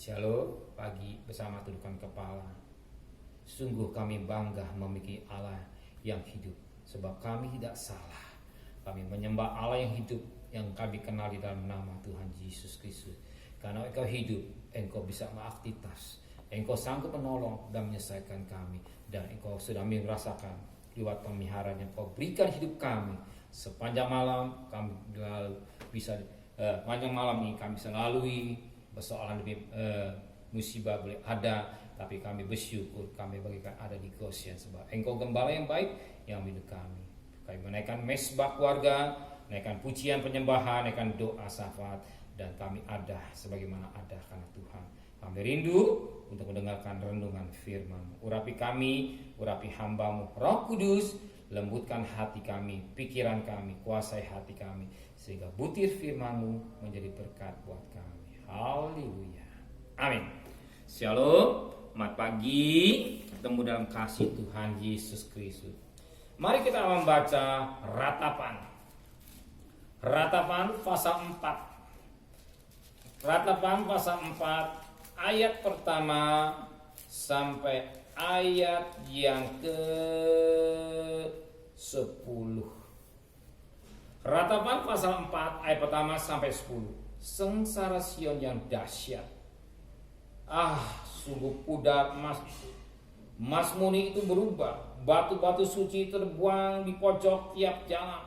Shalom pagi bersama tundukkan kepala. Sungguh kami bangga memiliki Allah yang hidup, sebab kami tidak salah. Kami menyembah Allah yang hidup, yang kami kenali dalam nama Tuhan Yesus Kristus. Karena Engkau hidup, Engkau bisa beraktivitas, Engkau sanggup menolong dan menyelesaikan kami. Dan Engkau sudah merasakan lewat pemeliharaan yang Engkau berikan hidup kami. Sepanjang malam kami bisa panjang malam ini kami bisa lalui persoalan demi musibah boleh ada, tapi kami bersyukur kami bagikan ada di Goshen, sebab Engkau gembala yang baik yang milik kami. Kami menaikkan mesbah keluarga, naikkan pujian penyembahan, naikkan doa syafaat, dan kami ada sebagaimana ada karena Tuhan. Kami rindu untuk mendengarkan renungan firman-Mu. Urapi kami, urapi hamba-Mu, Roh Kudus, lembutkan hati kami, pikiran kami, kuasai hati kami, sehingga butir firman-Mu menjadi berkat buat kami. Haleluya. Amin. Shalom. Selamat pagi. Ketemu dalam kasih Tuhan Yesus Kristus. Mari kita membaca Ratapan. Ratapan pasal 4. Ratapan pasal 4 ayat pertama sampai ayat yang ke-10. Ratapan pasal 4 ayat pertama sampai 10. Sengsara Sion yang dahsyat. Sungguh pudar Mas muni itu berubah. Batu-batu suci terbuang di pojok tiap jalan.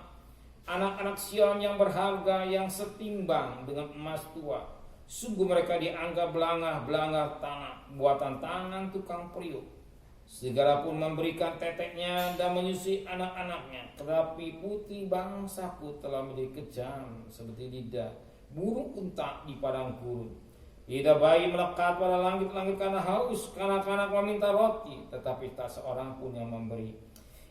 Anak-anak Sion yang berharga, yang setimbang dengan emas tua. Sungguh mereka dianggap belangah-belangah tanah, buatan tangan tukang periuk. Segala pun memberikan teteknya dan menyusui anak-anaknya. Tetapi putri bangsaku telah menjadi kejam seperti lidah burung unta di padang gurun. Lidah bayi melekat pada langit-langit karena haus. Kanak-kanak meminta roti, tetapi tak seorang pun yang memberi.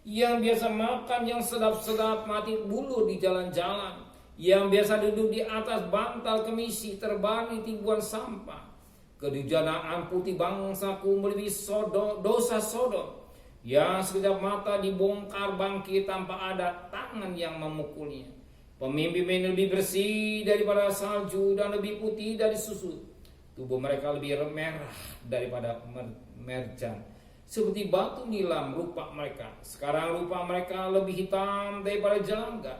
Yang biasa makan yang sedap-sedap mati bulu di jalan-jalan. Yang biasa duduk di atas bantal kemisi terbaring di timbuhan sampah. Kedujanaan putih bangsaku melebihi dosa Sodom. Yang sekejap mata dibongkar bangkit tanpa ada tangan yang memukulnya. Pemimpin lebih bersih daripada salju dan lebih putih dari susu. Tubuh mereka lebih merah daripada merjan. Seperti batu nilam rupa mereka. Sekarang rupa mereka lebih hitam daripada jalangga.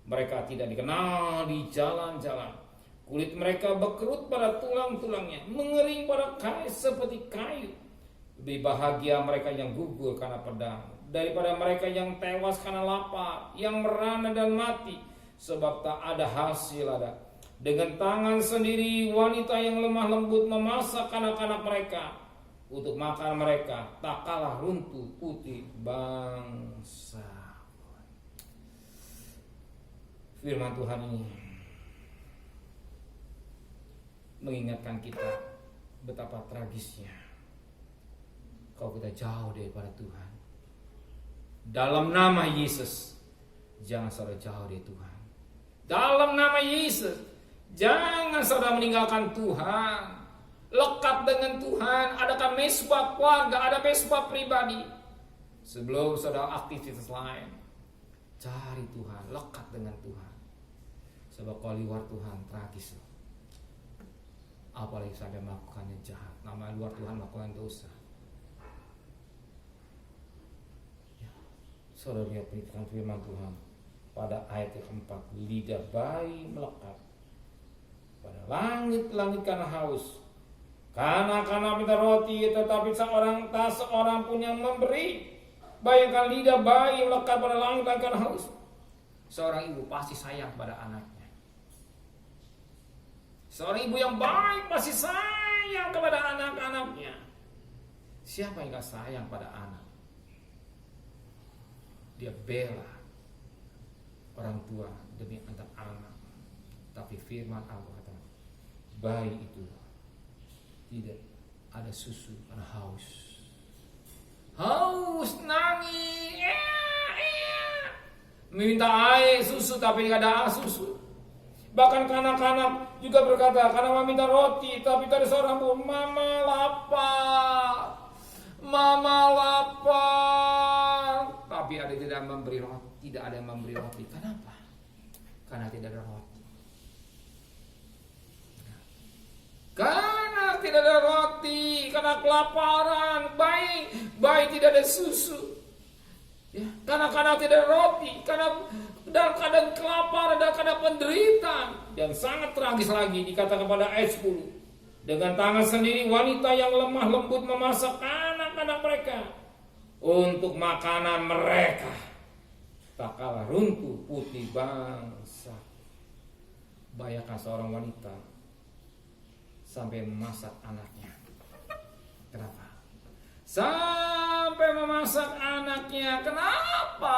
Mereka tidak dikenal di jalan-jalan. Kulit mereka berkerut pada tulang-tulangnya, mengering pada kayu seperti kayu. Lebih bahagia mereka yang gugur karena pedang daripada mereka yang tewas karena lapar, yang merana dan mati. Sebab tak ada hasil ada. Dengan tangan sendiri wanita yang lemah lembut memasak anak-anak mereka. Untuk makan mereka tak kalah runtuh putih bangsa. Firman Tuhan ini mengingatkan kita betapa tragisnya kalau kita jauh daripada Tuhan. Dalam nama Yesus, jangan saudara jauh dari Tuhan. Dalam nama Yesus, jangan saudara meninggalkan Tuhan. Lekat dengan Tuhan. Adakah mesbah keluarga, ada mesbah pribadi. Sebelum saudara aktivitas lain, cari Tuhan, lekat dengan Tuhan. Sebab kalau luar Tuhan tragis. Apalagi sampai melakukannya jahat. Nama luar Tuhan melakukan dosa. Saudara lihat pendidikan firman Tuhan pada ayat keempat, lidah bayi melekat pada langit-langit karena haus. Kanak-kanak minta roti, tetapi tak seorang pun yang memberi. Bayangkan lidah bayi melekat pada langit karena haus. Seorang ibu pasti sayang pada anaknya. Seorang ibu yang baik pasti sayang kepada anak-anaknya. Siapa yang gak sayang pada anak? Dia bela orang tua demi anak-anak. Tapi firman Allah kata, bayi itu tidak ada susu karena haus. Haus, nangis, minta air, susu, tapi tidak ada susu. Bahkan kanak-kanak juga berkata, karena meminta roti, tapi tak ada seorang pun, mama lapar. Tapi ada yang tidak memberi roti. Tidak ada yang memberi roti. Kenapa? Karena tidak ada roti. Karena tidak ada karena kelaparan, bayi tidak ada susu. Ya, karena tidak ada roti, karena dalam keadaan kelaparan, dalam keadaan penderitaan. Dan sangat tragis lagi dikatakan pada ayat 10. Dengan tangan sendiri wanita yang lemah lembut memasak anak-anak mereka untuk makanan mereka. Tak kalah runtuh putih bangsa. Bayangkan seorang wanita sampai memasak anaknya. Kenapa? Sampai memasak anaknya. Kenapa?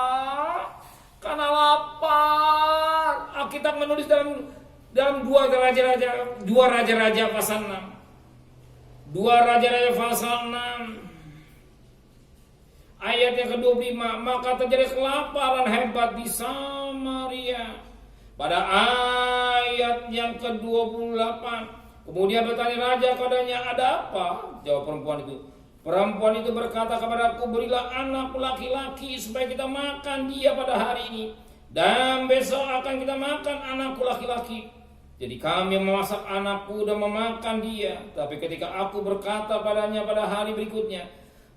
Karena lapar. Alkitab menulis dalam dua raja-raja pasal 6. Dua raja-raja pasal 6. Ayat yang ke-25, maka terjadi kelaparan hebat di Samaria. Pada ayat yang ke-28, kemudian bertanya raja kepadanya, ada apa? Jawab perempuan itu. Perempuan itu berkata kepadaku, berilah anak laki-laki supaya kita makan dia pada hari ini. Dan besok akan kita makan anakku laki-laki. Jadi kami memasak anakku dan memakan dia. Tapi ketika aku berkata padanya pada hari berikutnya,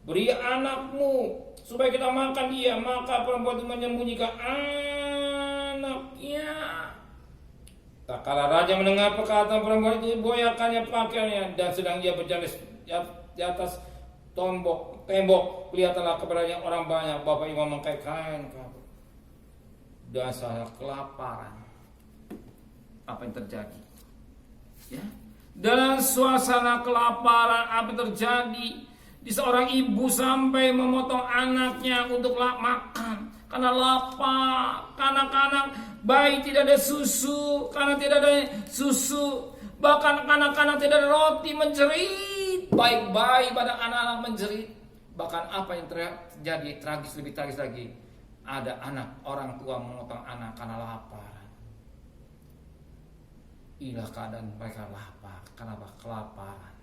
beri anakmu supaya kita makan dia, maka perempuan itu menyembunyikan anaknya. Tak kala raja mendengar perkataan perempuan itu, boyakannya pakaiannya, dan sedang ia berjalan di atas tembok, kelihatanlah kepadanya orang banyak. Bapak Imam memakai kain kabut. Dasar kelaparan. Apa yang terjadi? Ya, dalam suasana kelaparan apa yang terjadi? Di seorang ibu sampai memotong anaknya untuk makan karena lapar, karena bayi tidak ada susu, karena tidak ada susu, bahkan kanak-kanak tidak ada roti, menjerit, bayi pada anak-anak menjerit. Bahkan apa yang terjadi tragis, lebih tragis lagi, ada orang tua memotong anak karena lapar. Inilah keadaan mereka lapar. Kenapa? Kelaparan.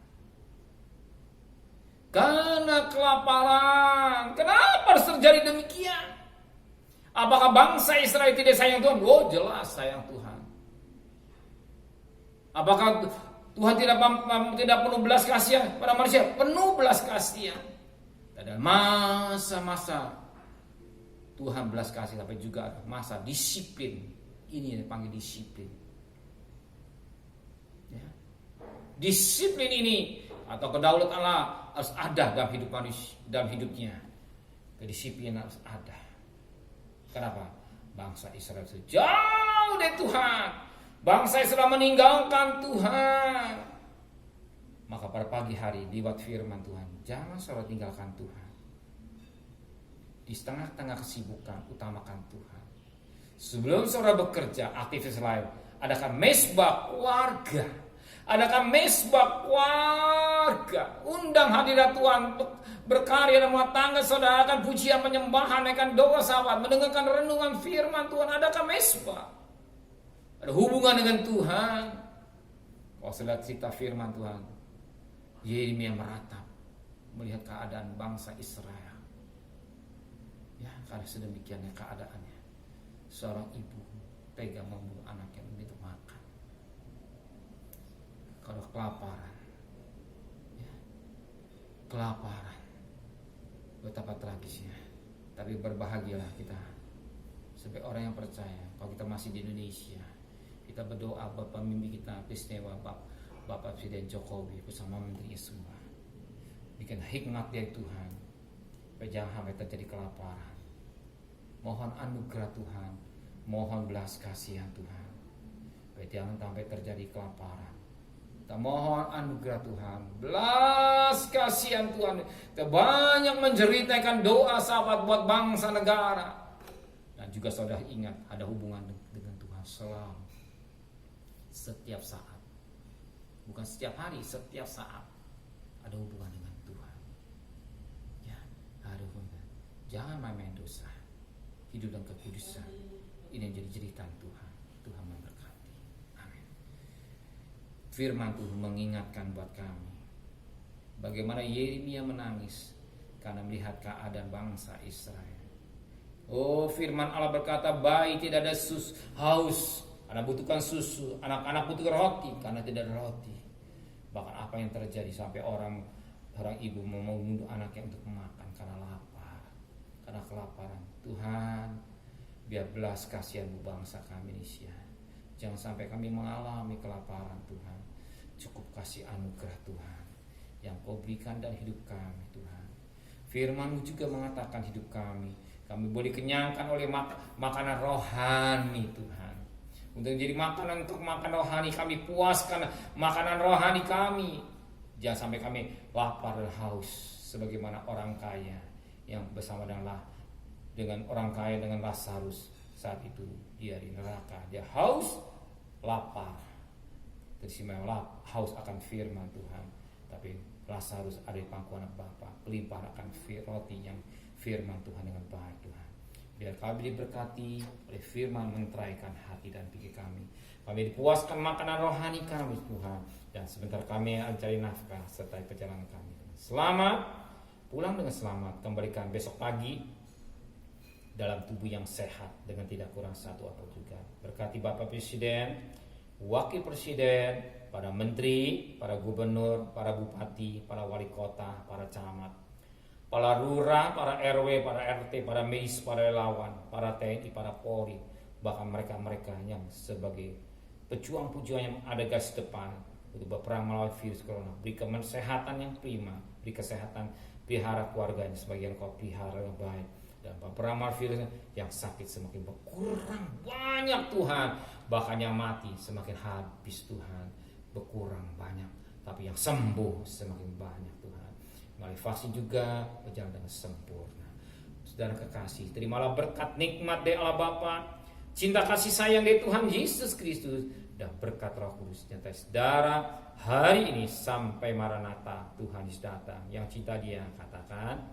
Karena kelaparan. Kenapa harus terjadi demikian? Apakah bangsa Israel tidak sayang Tuhan? Oh, jelas sayang Tuhan. Apakah Tuhan tidak penuh belas kasihan pada manusia? Penuh belas kasihan. Ada masa-masa Tuhan belas kasih, tapi juga ada masa disiplin. Ini yang dipanggil disiplin. Ya. Disiplin ini atau kedaulatan Allah harus ada dalam hidup manusia, dalam hidupnya. Kedisiplinan harus ada. Kenapa? Bangsa Israel itu jauh dari Tuhan. Bangsa Israel meninggalkan Tuhan. Maka pada pagi hari lewat firman Tuhan, jangan selalu tinggalkan Tuhan. Di tengah-tengah kesibukan, utamakan Tuhan. Sebelum saudara bekerja, aktivitas lain, adakan mesbah keluarga. Adakan mesbah keluarga. Undang hadirat Tuhan berkarya dalam rumah tangga saudara. Akan pujian penyembahan, akan doa sahabat, mendengarkan renungan firman Tuhan. Adakan mesbah. Ada hubungan dengan Tuhan. Kalau saudara cerita firman Tuhan, Yeremia meratap melihat keadaan bangsa Israel. Ya, karena sedemikiannya keadaannya. Seorang ibu tega membunuh anaknya untuk makan. Kalau kelaparan, ya, kelaparan, betapa tragisnya. Tapi berbahagialah kita sebagai orang yang percaya. Kalau kita masih di Indonesia, kita berdoa buat pemimpin kita, Peristiwa Bapak Presiden Jokowi bersama menteri semua. Bikin hikmat dari Tuhan, supaya jangan sampai terjadi kelaparan. Mohon anugerah Tuhan, mohon belas kasihan Tuhan, supaya jangan sampai terjadi kelaparan. Kita mohon anugerah Tuhan, belas kasihan Tuhan. Kita banyak menceritakan doa sahabat buat bangsa negara. Dan juga saudara ingat, ada hubungan dengan Tuhan selalu, setiap saat. Bukan setiap hari, setiap saat ada hubungan dengan Tuhan. Ya, ada hubungan. Jangan main-main dosa. Hidup dan kekudusan. Ini yang jadi jeritan Tuhan. Tuhan memberkati. Amin. Firman Tuhan mengingatkan buat kami bagaimana Yeremia menangis karena melihat keadaan bangsa Israel. Oh, firman Allah berkata, bayi tidak ada haus, anak butuhkan susu, anak-anak butuhkan roti karena tidak ada roti. Bahkan apa yang terjadi sampai orang Seorang ibu mau membunuh anaknya untuk makan karena lapar, karena kelaparan. Tuhan, biar belas kasihan-Mu bangsa kami Indonesia. Jangan sampai kami mengalami kelaparan Tuhan. Cukup kasih anugerah Tuhan yang Kau berikan dalam hidup kami Tuhan. Firman-Mu juga mengatakan hidup kami boleh kenyangkan oleh makanan rohani Tuhan. Untuk jadi makanan untuk makan rohani, kami puaskan makanan rohani kami. Jangan sampai kami lapar dan haus sebagaimana orang kaya yang bersama dengan orang kaya dengan Lazarus. Saat itu dia di neraka, dia haus, lapar. Teristimewa haus akan firman Tuhan. Tapi Lazarus ada di pangkuan Bapa, pelimpahan akan roti yang firman Tuhan dengan baik Tuhan. Biar kami diberkati oleh firman menteraikan hati dan pikir kami. Kami dipuaskan makanan rohani kami Tuhan. Dan sebentar kami mencari nafkah serta perjalanan kami. Selamat, pulang dengan selamat. Kembalikan besok pagi dalam tubuh yang sehat dengan tidak kurang satu apapun juga. Berkati Bapak Presiden, Wakil Presiden, para menteri, para gubernur, para bupati, para wali kota, para camat, para lurah, para RW, para RT, para medis, para relawan, para TNI, para Polri, bahkan mereka-mereka yang sebagai pejuang-pejuang yang ada garis depan untuk berperang melawan virus corona. Beri kesehatan yang prima, beri kesehatan, pelihara keluarganya sebagian Kau pelihara yang baik. Dan berperang melawan virus yang sakit semakin berkurang banyak Tuhan, bahkan yang mati semakin habis Tuhan, berkurang banyak, tapi yang sembuh semakin banyak Tuhan. Melalui vaksin juga berjalan dengan sempurna. Saudara kekasih, terimalah berkat nikmat dari Allah Bapa, cinta kasih sayang dari Tuhan Yesus Kristus, dan berkat Roh Kudus nyata saudara hari ini sampai Maranatha Tuhan Yesus datang. Yang cinta Dia katakan